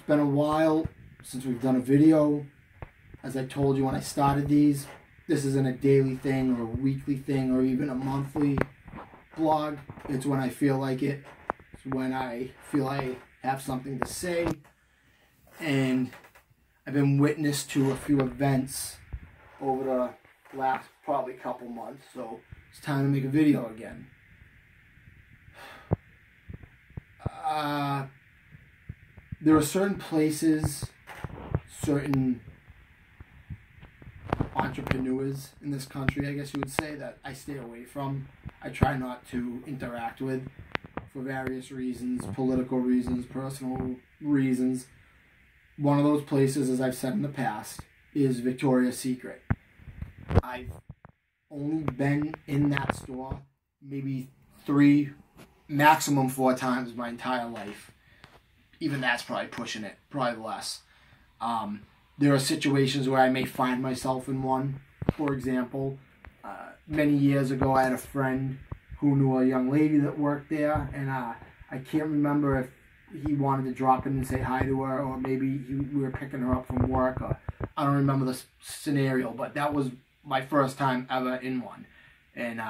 been a while since we've done a video. As I told you when I started these, this isn't a daily thing or a weekly thing or even a monthly blog. It's when I feel like it. It's when I feel I have something to say. And I've been witness to a few events over the last probably couple months, so it's time to make a video again. There are certain places, certain entrepreneurs in this country, I guess you would say, that I stay away from. I try not to interact with for various reasons, political reasons, personal reasons. One of those places, as I've said in the past, is Victoria's Secret. I've only been in that store maybe 3, maximum 4 times my entire life. Even that's probably pushing it, probably less. There are situations where I may find myself in one. For example, many years ago I had a friend who knew a young lady that worked there, and I can't remember if he wanted to drop in and say hi to her, or maybe we were picking her up from work, or I don't remember the scenario, but that was my first time ever in one. And,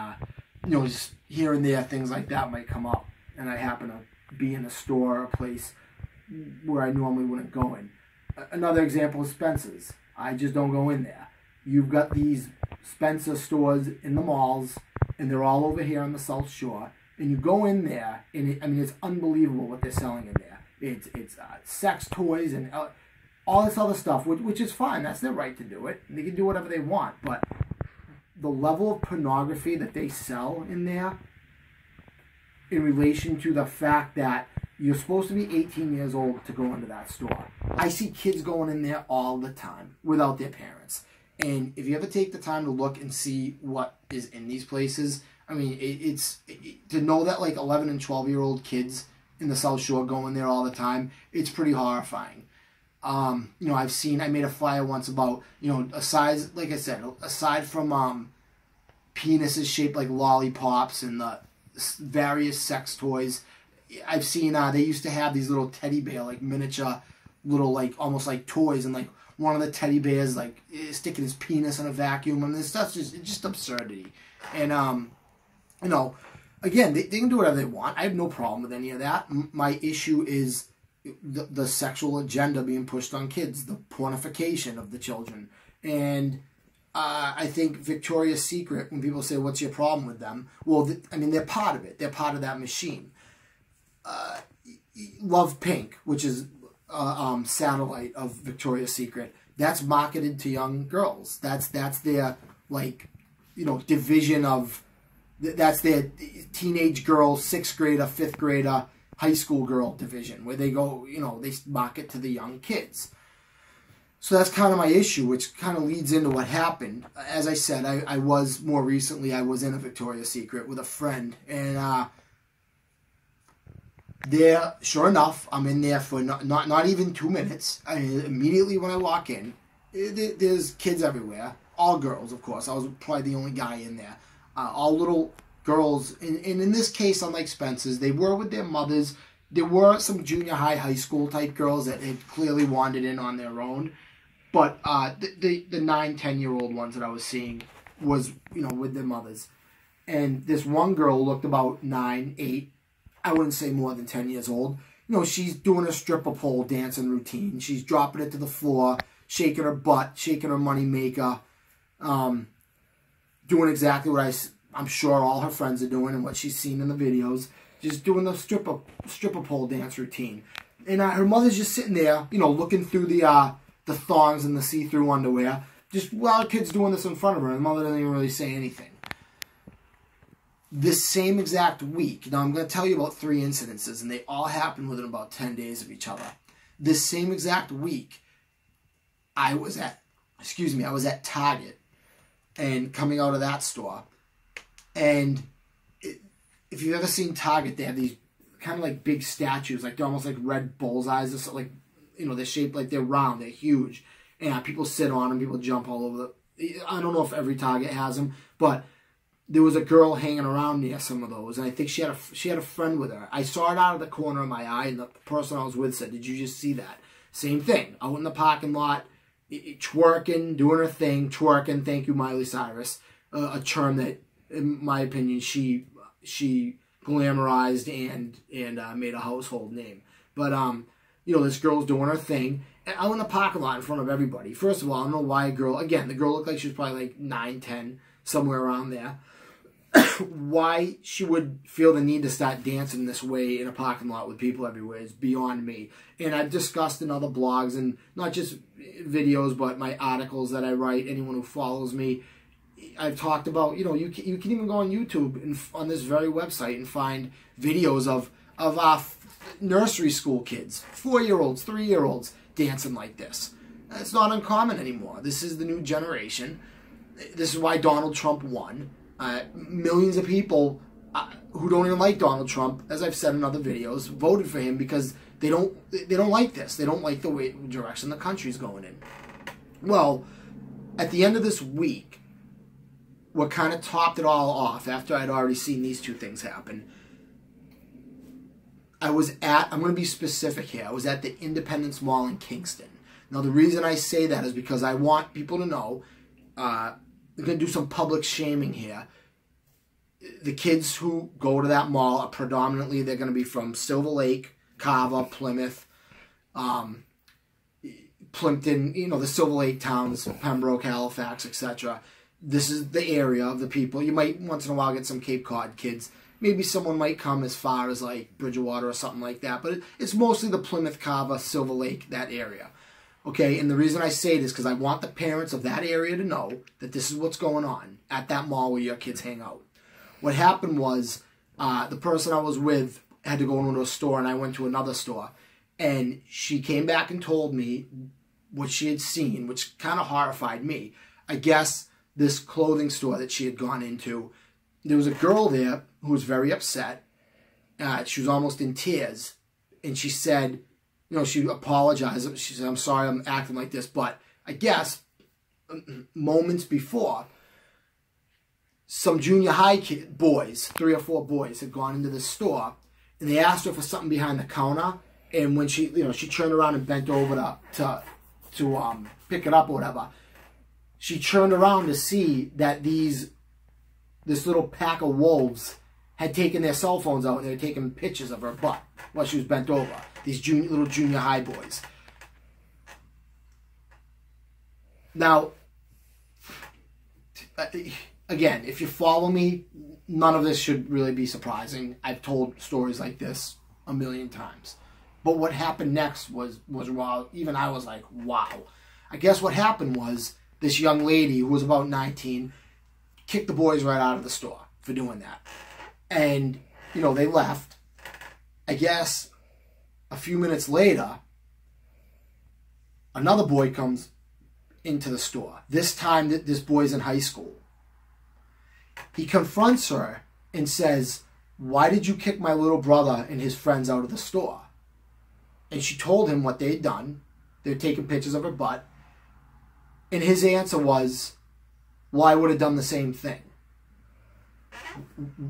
you know, just here and there, things like that might come up, and I happen to be in a store or a place where I normally wouldn't go in. Another example is Spencer's. I just don't go in there. You've got these Spencer stores in the malls, and they're all over here on the South Shore. And you go in there, and it's unbelievable what they're selling in there. It's sex toys and all this other stuff, which is fine. That's their right to do it. They can do whatever they want. But the level of pornography that they sell in there, in relation to the fact that you're supposed to be 18 years old to go into that store. I see kids going in there all the time without their parents. And if you ever take the time to look and see what is in these places, I mean, to know that like 11 and 12-year-old kids in the South Shore go in there all the time, it's pretty horrifying. You know, I made a flyer once about, you know, like I said, aside from penises shaped like lollipops and the various sex toys, I've seen, they used to have these little teddy bear, like miniature, little like, almost like toys, and like one of the teddy bears like sticking his penis in a vacuum, and this stuff's just absurdity. And, you know, again, they can do whatever they want. I have no problem with any of that. My issue is the sexual agenda being pushed on kids, the pornification of the children. And I think Victoria's Secret, when people say, what's your problem with them? Well, I mean, they're part of it. They're part of that machine. Love Pink, which is satellite of Victoria's Secret, that's marketed to young girls. That's their, like, you know, division of, that's their teenage girl, 6th grader, 5th grader, high school girl division, where they go, you know, they market to the young kids. So that's kind of my issue, which kind of leads into what happened. As I said, I was, more recently, I was in a Victoria's Secret with a friend, and there, sure enough, I'm in there for not even 2 minutes. I mean, immediately when I walk in, there's kids everywhere. All girls, of course. I was probably the only guy in there. All little girls. And in this case, unlike Spencer's, they were with their mothers. There were some junior high school type girls that had clearly wandered in on their own. But the 9, 10-year-old ones that I was seeing was, you know, with their mothers. And this one girl looked about 9, 8. I wouldn't say more than 10 years old. You know, she's doing a stripper pole dancing routine. She's dropping it to the floor, shaking her butt, shaking her money maker, doing exactly what I'm sure all her friends are doing and what she's seen in the videos, just doing the stripper pole dance routine. And her mother's just sitting there, you know, looking through the thongs and the see-through underwear, just while her kid's doing this in front of her, and the mother doesn't even really say anything. This same exact week, now I'm going to tell you about 3 incidences, and they all happened within about 10 days of each other. This same exact week, I was at Target, and coming out of that store, and if you've ever seen Target, they have these kind of like big statues, like they're almost like red bullseyes, or like, you know, they're shaped like they're round, they're huge, and people sit on them, people jump all over I don't know if every Target has them, but there was a girl hanging around near some of those, and I think she had a friend with her. I saw it out of the corner of my eye, and the person I was with said, "Did you just see that?" Same thing. Out in the parking lot, twerking, doing her thing, twerking. Thank you, Miley Cyrus. A term that, in my opinion, she glamorized and made a household name. But you know, this girl's doing her thing out in the parking lot in front of everybody. First of all, I don't know why a girl. Again, the girl looked like she was probably like 9, 10, somewhere around there. Why she would feel the need to start dancing this way in a parking lot with people everywhere is beyond me. And I've discussed in other blogs, and not just videos, but my articles that I write, anyone who follows me, I've talked about, you know, you can even go on YouTube and on this very website and find videos of nursery school kids, 4-year-olds, 3-year-olds dancing like this. It's not uncommon anymore. This is the new generation. This is why Donald Trump won. Millions of people who don't even like Donald Trump, as I've said in other videos, voted for him because they don't like this. They don't like the direction the country's going in. Well, at the end of this week, what kind of topped it all off after I'd already seen these two things happen, I'm going to be specific here, I was at the Independence Mall in Kingston. Now, the reason I say that is because I want people to know, I'm going to do some public shaming here. The kids who go to that mall are predominantly, they're going to be from Silver Lake, Carver, Plymouth, Plimpton, you know, the Silver Lake towns, Pembroke, Halifax, etc. This is the area of the people. You might once in a while get some Cape Cod kids. Maybe someone might come as far as like Bridgewater or something like that. But it's mostly the Plymouth, Carver, Silver Lake, that area. Okay, and the reason I say this is because I want the parents of that area to know that this is what's going on at that mall where your kids hang out. What happened was the person I was with had to go into a store, and I went to another store. And she came back and told me what she had seen, which kind of horrified me. I guess this clothing store that she had gone into, there was a girl there who was very upset. She was almost in tears. And she said, you know, she apologized. She said, I'm sorry I'm acting like this. But I guess moments before, some junior high boys, 3 or 4 boys, had gone into the store. And they asked her for something behind the counter. And when she, you know, she turned around and bent over to pick it up or whatever, she turned around to see that this little pack of wolves had taken their cell phones out and they were taking pictures of her butt while she was bent over. These little junior high boys. Now, again, if you follow me, none of this should really be surprising. I've told stories like this a million times. But what happened next was wow. Even I was like, wow. I guess what happened was this young lady who was about 19 kicked the boys right out of the store for doing that. And, you know, they left. I guess a few minutes later, another boy comes into the store. This time, this boy's in high school. He confronts her and says, why did you kick my little brother and his friends out of the store? And she told him what they had done. They were taking pictures of her butt. And his answer was, well, I would have done the same thing.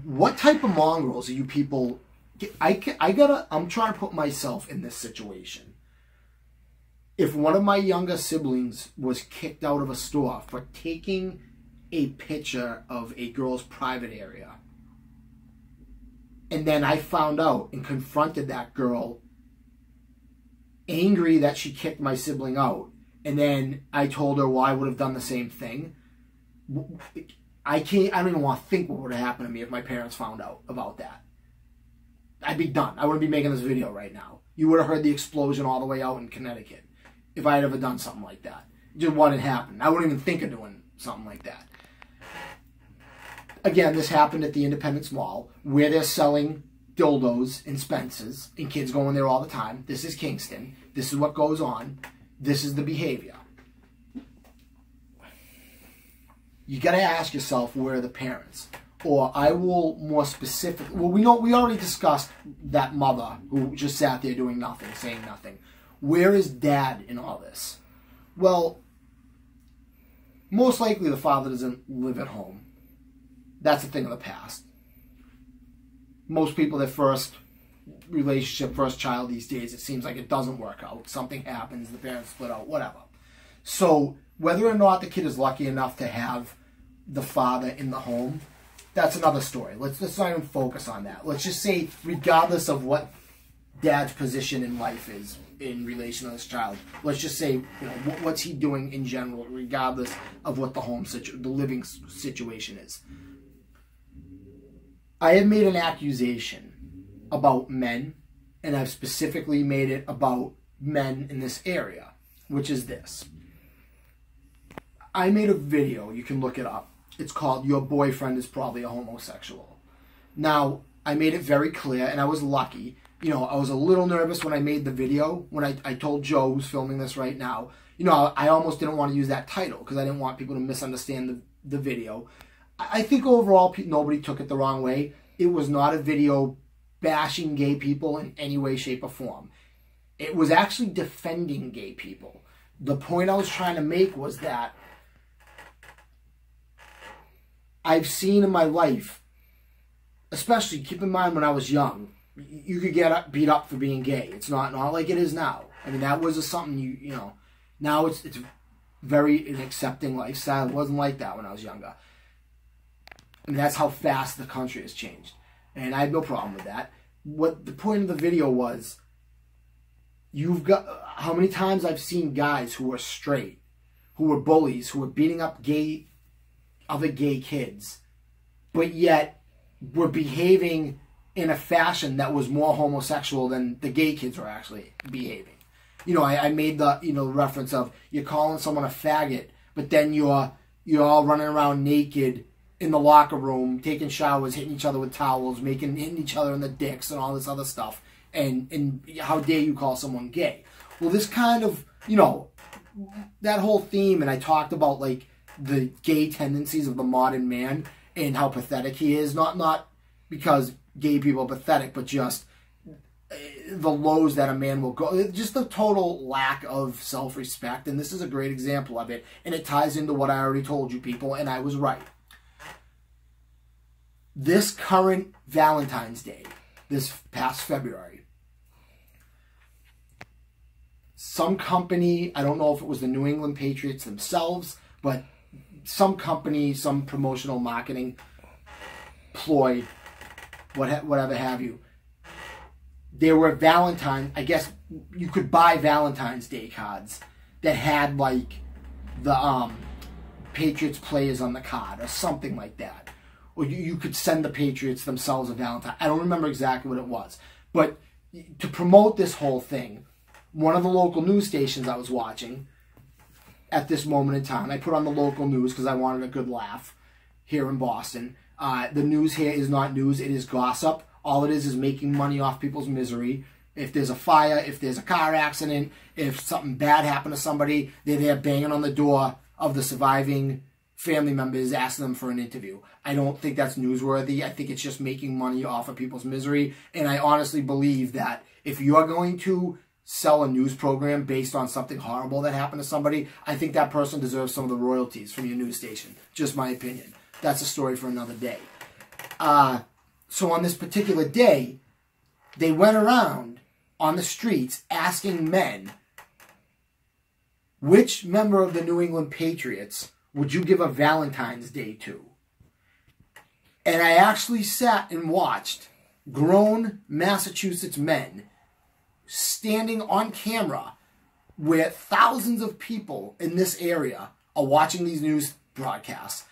What type of mongrels are you people? I'm trying to put myself in this situation. If one of my younger siblings was kicked out of a store for taking a picture of a girl's private area, and then I found out and confronted that girl, angry that she kicked my sibling out, and then I told her, well, I would have done the same thing. I don't even want to think what would have happened to me if my parents found out about that. I'd be done. I wouldn't be making this video right now. You would have heard the explosion all the way out in Connecticut if I had ever done something like that. Just what had happened. I wouldn't even think of doing something like that. Again, this happened at the Independence Mall, where they're selling dildos and Spencers, and kids going there all the time. This is Kingston. This is what goes on. This is the behavior. You got to ask yourself, where are the parents? Or I will more specific. Well, we already discussed that mother who just sat there doing nothing, saying nothing. Where is dad in all this? Well, most likely the father doesn't live at home. That's a thing of the past. Most people, their first relationship, first child these days, it seems like it doesn't work out. Something happens, the parents split out, whatever. So whether or not the kid is lucky enough to have the father in the home, that's another story. Let's not even focus on that. Let's just say, regardless of what dad's position in life is in relation to this child, let's just say, what's he doing in general, regardless of what the the living situation is. I have made an accusation about men, and I've specifically made it about men in this area, which is this. I made a video, you can look it up. It's called "Your Boyfriend is Probably a Homosexual." Now, I made it very clear, and I was lucky. I was a little nervous when I made the video, when I told Joe, who's filming this right now, I almost didn't want to use that title because I didn't want people to misunderstand the video. I think overall nobody took it the wrong way. It was not a video bashing gay people in any way, shape, or form. It was actually defending gay people. The point I was trying to make was that I've seen in my life, especially keep in mind when I was young, you could get beat up for being gay. It's not like it is now. I mean, that was something now it's very an accepting lifestyle. It wasn't like that when I was younger. And that's how fast the country has changed. And I had no problem with that. What the point of the video was, how many times I've seen guys who were straight, who were bullies, who were beating up other gay kids, but yet were behaving in a fashion that was more homosexual than the gay kids were actually behaving. I made the reference of you're calling someone a faggot, but then you're all running around naked in the locker room, taking showers, hitting each other with towels, hitting each other in the dicks and all this other stuff. And how dare you call someone gay? Well, this kind of, that whole theme, and I talked about like the gay tendencies of the modern man and how pathetic he is. Not because gay people are pathetic, but just the lows that a man will go. Just the total lack of self-respect. And this is a great example of it. And it ties into what I already told you people, and I was right. This current Valentine's Day, this past February, some company, I don't know if it was the New England Patriots themselves, but some company, some promotional marketing ploy, whatever have you, there were I guess you could buy Valentine's Day cards that had like the Patriots players on the card or something like that. Or you could send the Patriots themselves a Valentine. I don't remember exactly what it was. But to promote this whole thing, one of the local news stations I was watching at this moment in time, I put on the local news because I wanted a good laugh here in Boston. The news here is not news, it is gossip. All it is making money off people's misery. If there's a fire, if there's a car accident, if something bad happened to somebody, they're there banging on the door of the surviving family members, asking them for an interview. I don't think that's newsworthy. I think it's just making money off of people's misery. And I honestly believe that if you're going to sell a news program based on something horrible that happened to somebody, I think that person deserves some of the royalties from your news station. Just my opinion. That's a story for another day. So on this particular day, they went around on the streets asking men, which member of the New England Patriots would you give a Valentine's Day to? And I actually sat and watched grown Massachusetts men standing on camera where thousands of people in this area are watching these news broadcasts.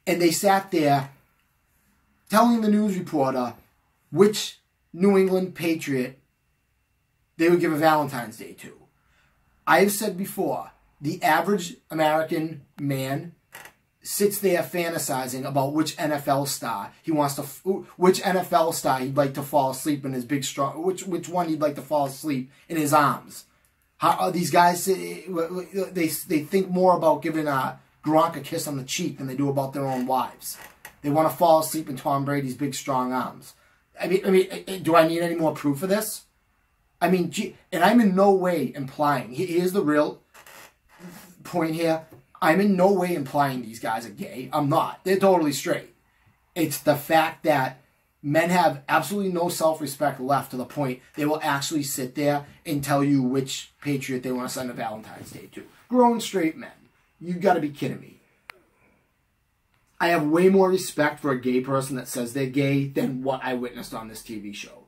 And they sat there telling the news reporter which New England Patriot they would give a Valentine's Day to. I have said before, the average American man sits there fantasizing about which NFL star he wants to, which NFL star he'd like to fall asleep in his big strong, which one he'd like to fall asleep in his arms. How are these guys? They think more about giving Gronk a kiss on the cheek than they do about their own wives. They want to fall asleep in Tom Brady's big strong arms. I mean, do I need any more proof of this? I mean, and I'm in no way implying. Here's the real point here. I'm in no way implying these guys are gay. I'm not. They're totally straight. It's the fact that Men have absolutely no self-respect left to the point they will actually sit there and tell you which patriot they want to send a Valentine's Day to. Grown straight men. You got to be kidding me. I have way more respect for a gay person that says they're gay than what I witnessed on this TV show.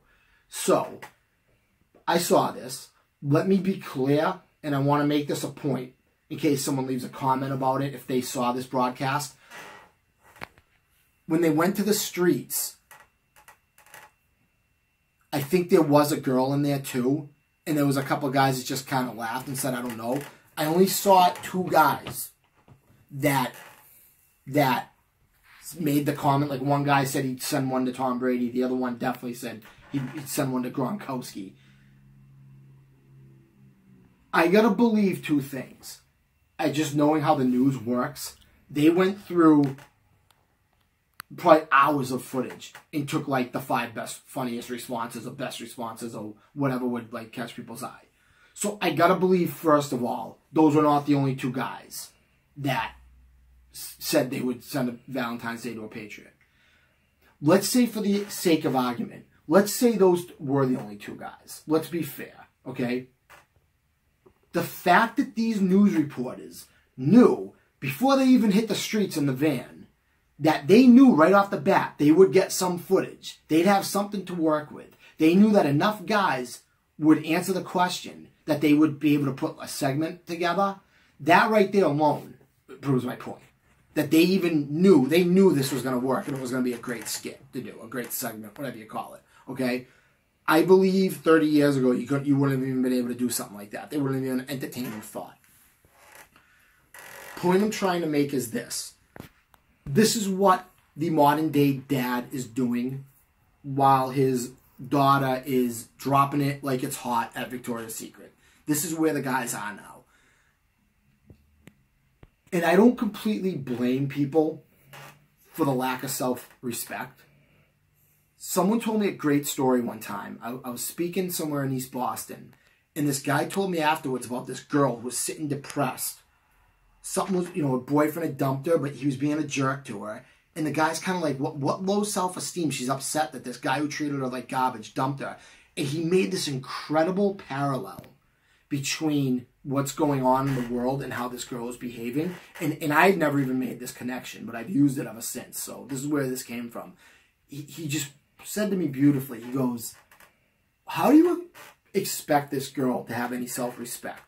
So, I saw this. Let me be clear, and I want to make this a point in case someone leaves a comment about it if they saw this broadcast. When they went to the streets, I think there was a girl in there too, and there was a couple of guys that just kind of laughed and said, I don't know. I only saw 2 guys that made the comment. Like, one guy said he'd send one to Tom Brady. The other one definitely said he'd send one to Gronkowski. I gotta believe 2 things. Just knowing how the news works, they went through probably hours of footage and took like the 5 best, funniest responses or best responses or whatever would like catch people's eye. So I gotta believe, first of all, those were not the only 2 guys that said they would send a Valentine's Day to a patriot. Let's say, for the sake of argument, let's say those were the only 2 guys. Let's be fair, okay? The fact that these news reporters knew, before they even hit the streets in the van, that they knew right off the bat they would get some footage. They'd have something to work with. They knew that enough guys would answer the question that they would be able to put a segment together. That right there alone proves my point. That they even knew, they knew this was going to work and it was going to be a great skit to do, a great segment, whatever you call it, okay? I believe 30 years ago you wouldn't have even been able to do something like that. They wouldn't have even entertained the thought. Point I'm trying to make is this. This is what the modern day dad is doing while his daughter is dropping it like it's hot at Victoria's Secret. This is where the guys are now. And I don't completely blame people for the lack of self-respect. Someone told me a great story one time. I was speaking somewhere in East Boston, and this guy told me afterwards about this girl who was sitting depressed. Something was, her boyfriend had dumped her, but he was being a jerk to her. And the guy's kind of like, what low self-esteem? She's upset that this guy who treated her like garbage dumped her. And he made this incredible parallel between what's going on in the world and how this girl is behaving. And I had never even made this connection, but I've used it ever since. So this is where this came from. He just said to me beautifully, he goes, how do you expect this girl to have any self-respect?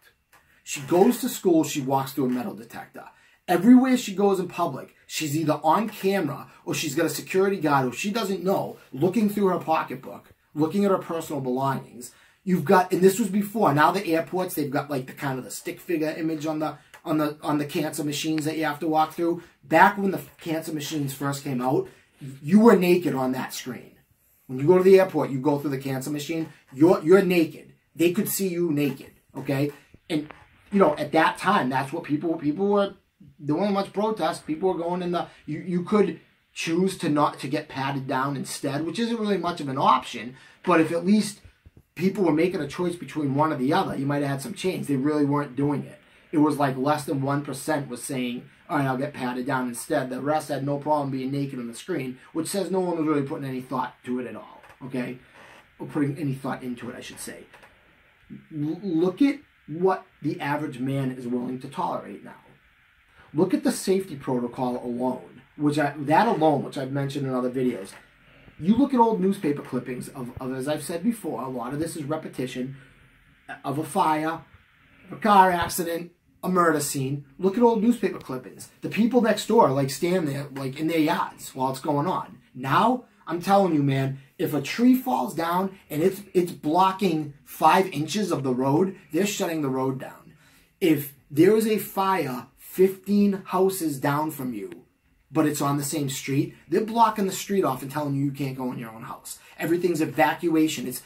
She goes to school, she walks through a metal detector. Everywhere she goes in public, she's either on camera or she's got a security guard who she doesn't know looking through her pocketbook, looking at her personal belongings. You've got, and this was before, now the airports, they've got like the kind of the stick figure image on the cancer machines that you have to walk through. Back when the cancer machines first came out, you were naked on that screen. When you go to the airport, you go through the cancer machine, you're naked. They could see you naked, okay? And at that time, that's what people were doing much protest. People were going in the, you could choose to get patted down instead, which isn't really much of an option, but if at least people were making a choice between one or the other, you might have had some change. They really weren't doing it. It was like less than 1% was saying, all right, I'll get patted down instead. The rest had no problem being naked on the screen, which says no one was really putting any thought to it at all, okay? Or putting any thought into it, I should say. Look at what the average man is willing to tolerate now. Look at the safety protocol alone, which I've mentioned in other videos. You look at old newspaper clippings of, as I've said before, a lot of this is repetition of a fire, a car accident, a murder scene. Look at old newspaper clippings. The people next door like stand there like in their yards while it's going on. Now, I'm telling you, man, if a tree falls down and it's blocking 5 inches of the road, they're shutting the road down. If there is a fire 15 houses down from you, but it's on the same street, they're blocking the street off and telling you can't go in your own house. Everything's evacuation. It's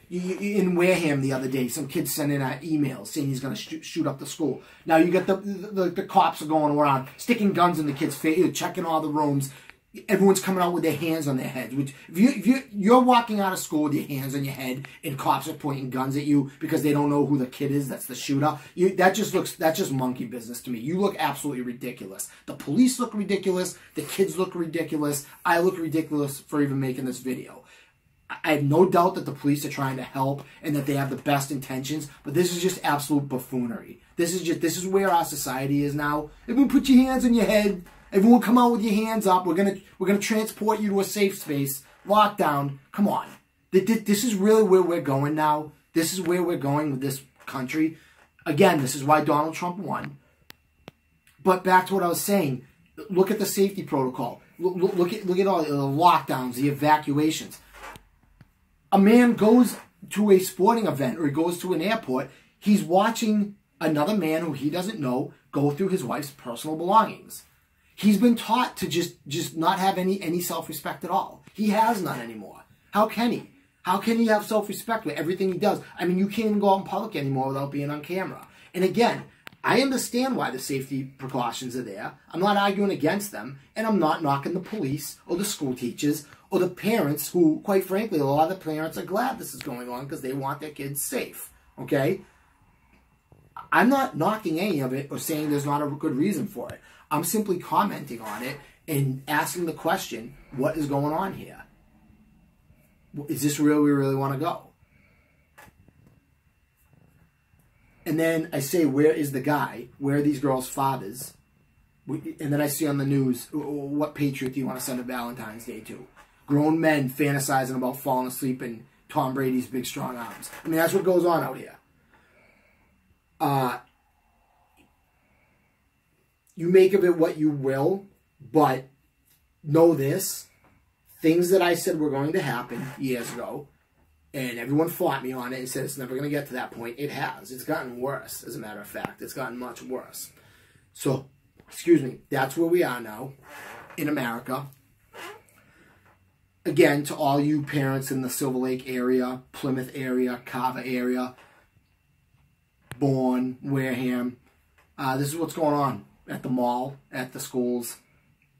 in Wareham the other day, some kid sent in an email saying he's going to shoot up the school. Now you got the cops are going around, sticking guns in the kids' face, checking all the rooms. everyone's coming out with their hands on their heads. Which if you're walking out of school with your hands on your head and cops are pointing guns at you because they don't know who the kid is that's the shooter, that's just monkey business to me. You look absolutely ridiculous. The police look ridiculous. The kids look ridiculous. I look ridiculous for even making this video. I have no doubt that the police are trying to help and that they have the best intentions, but this is just absolute buffoonery. This is where our society is now. Everyone put your hands on your head. Everyone come out with your hands up. We're gonna transport you to a safe space. Lockdown. Come on. This is really where we're going now. This is where we're going with this country. Again, this is why Donald Trump won. But back to what I was saying. Look at the safety protocol. Look at all the lockdowns, the evacuations. A man goes to a sporting event or he goes to an airport. He's watching another man who he doesn't know go through his wife's personal belongings. He's been taught to just not have any self-respect at all. He has none anymore. How can he? How can he have self-respect with everything he does? I mean, you can't even go out in public anymore without being on camera. And again, I understand why the safety precautions are there. I'm not arguing against them. And I'm not knocking the police or the school teachers or the parents who, quite frankly, a lot of the parents are glad this is going on because they want their kids safe. Okay? I'm not knocking any of it or saying there's not a good reason for it. I'm simply commenting on it and asking the question, what is going on here? Is this where we really want to go? And then I say, where is the guy? Where are these girls' fathers? And then I see on the news, what patriot do you want to send a Valentine's Day to? Grown men fantasizing about falling asleep in Tom Brady's big, strong arms. I mean, that's what goes on out here. You make of it what you will, but know this. Things that I said were going to happen years ago, and everyone fought me on it and said it's never going to get to that point. It has. It's gotten worse, as a matter of fact. It's gotten much worse. So, excuse me, that's where we are now in America. Again, to all you parents in the Silver Lake area, Plymouth area, Carver area, Bourne, Wareham, this is what's going on at the mall, at the schools.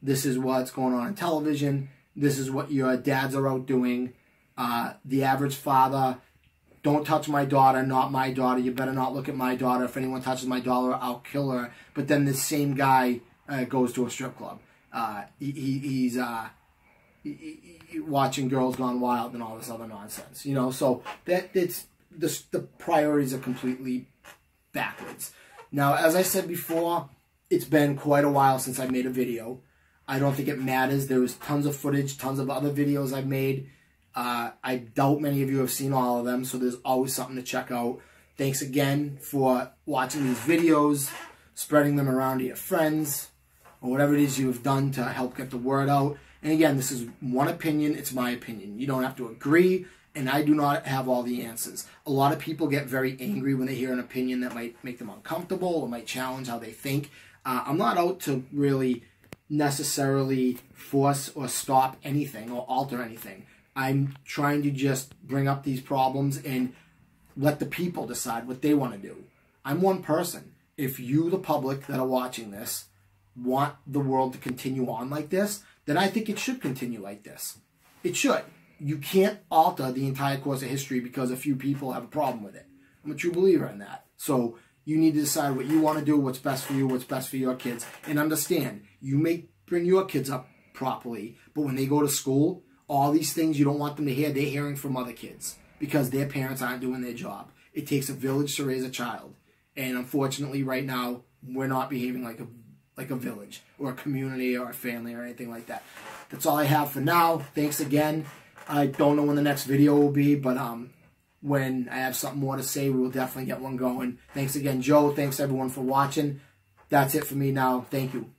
This is what's going on television. This is what your dads are out doing. The average father, don't touch my daughter, not my daughter. You better not look at my daughter. If anyone touches my daughter, I'll kill her. But then this same guy goes to a strip club. He's watching Girls Gone Wild and all this other nonsense. You know, so the priorities are completely backwards. Now, as I said before, it's been quite a while since I made a video. I don't think it matters. There was tons of footage, tons of other videos I've made. I doubt many of you have seen all of them, so there's always something to check out. Thanks again for watching these videos, spreading them around to your friends, or whatever it is you have done to help get the word out. And again, this is one opinion. It's my opinion. You don't have to agree, and I do not have all the answers. A lot of people get very angry when they hear an opinion that might make them uncomfortable or might challenge how they think. I'm not out to really necessarily force or stop anything or alter anything. I'm trying to just bring up these problems and let the people decide what they want to do. I'm one person. If you, the public that are watching this, want the world to continue on like this, then I think it should continue like this. It should. You can't alter the entire course of history because a few people have a problem with it. I'm a true believer in that. So you need to decide what you want to do, what's best for you, what's best for your kids. And understand, you may bring your kids up properly, but when they go to school, all these things you don't want them to hear, they're hearing from other kids because their parents aren't doing their job. It takes a village to raise a child. And unfortunately, right now, we're not behaving like a village or a community or a family or anything like that. That's all I have for now. Thanks again. I don't know when the next video will be, but when I have something more to say, we will definitely get one going. Thanks again, Joe. Thanks, everyone, for watching. That's it for me now. Thank you.